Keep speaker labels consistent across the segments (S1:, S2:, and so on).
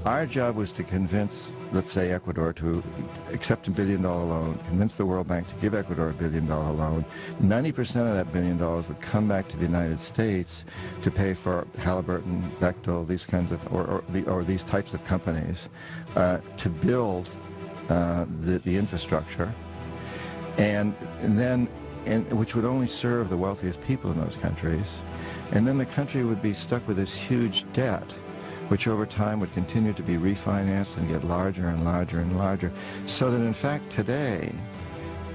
S1: Our job was to convince, let's say, Ecuador to accept $1 billion loan, convince the World Bank to give Ecuador $1 billion loan. 90% of that $1 billion would come back to the United States to pay for Halliburton, Bechtel, these kinds of, or these types of companies, to build the infrastructure, and then, which would only serve the wealthiest people in those countries. And then the country would be stuck with this huge debt, which over time would continue to be refinanced and get larger and larger and larger, so that in fact today,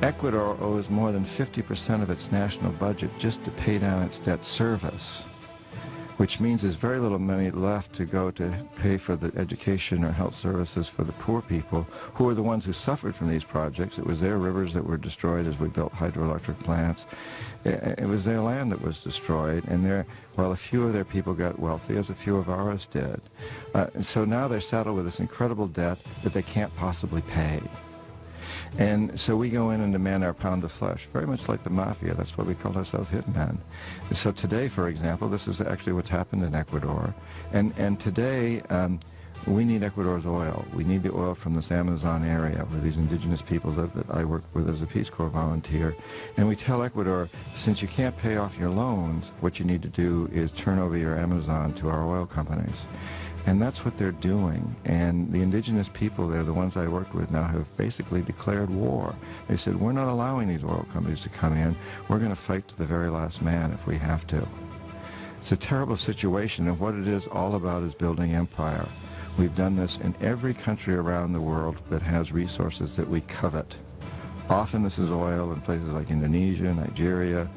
S1: Ecuador owes more than 50% of its national budget just to pay down its debt service, which means there's very little money left to go to pay for the education or health services for the poor people, who are the ones who suffered from these projects. It was their rivers that were destroyed as we built hydroelectric plants. It was their land that was destroyed, and while a few of their people got wealthy, as a few of ours did. And so now they're saddled with this incredible debt that they can't possibly pay. And so we go in and demand our pound of flesh, very much like the mafia. That's why we called ourselves hitmen. So today, for example, this is actually what's happened in Ecuador. And today, we need Ecuador's oil. We need the oil from this Amazon area where these indigenous people live that I work with as a Peace Corps volunteer. And we tell Ecuador, since you can't pay off your loans, what you need to do is turn over your Amazon to our oil companies. And that's what they're doing. And the indigenous people there, the ones I worked with now, have basically declared war. They said, we're not allowing these oil companies to come in. We're going to fight to the very last man if we have to. It's a terrible situation, and what it is all about is building empire. We've done this in every country around the world that has resources that we covet. Often this is oil in places like Indonesia, Nigeria,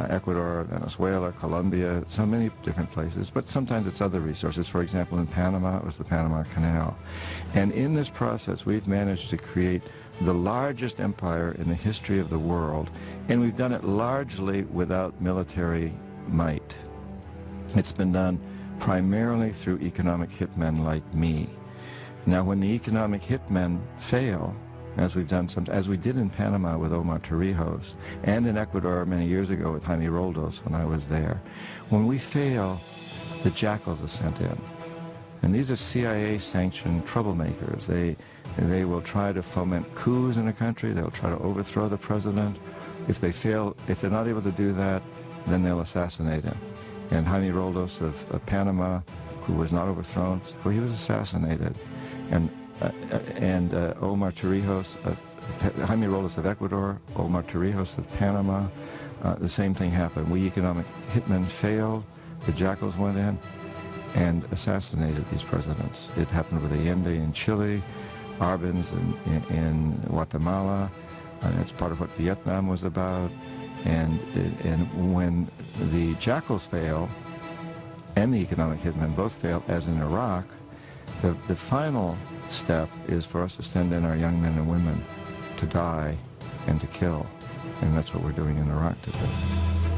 S1: Ecuador, Venezuela, Colombia, so many different places, but sometimes it's other resources. For example, in Panama, it was the Panama Canal. And in this process, we've managed to create the largest empire in the history of the world, and we've done it largely without military might. It's been done primarily through economic hitmen like me. Now, when the economic hitmen fail, as we've done as we did in Panama with Omar Torrijos, and in Ecuador many years ago with Jaime Roldos when I was there, when we fail, the jackals are sent in. And these are CIA-sanctioned troublemakers. They will try to foment coups in a country. They'll try to overthrow the president. If they fail, if they're not able to do that, then they'll assassinate him. And Jaime Roldos of Panama, who was not overthrown, well, he was assassinated. And Omar Torrijos, Jaime Roldos of Ecuador, Omar Torrijos of Panama, the same thing happened. We economic hitmen failed, the jackals went in and assassinated these presidents. It happened with Allende in Chile, Arbenz in Guatemala, and it's part of what Vietnam was about. And when the jackals fail and the economic hitmen both fail, as in Iraq, the final step is for us to send in our young men and women to die and to kill. And that's what we're doing in Iraq today.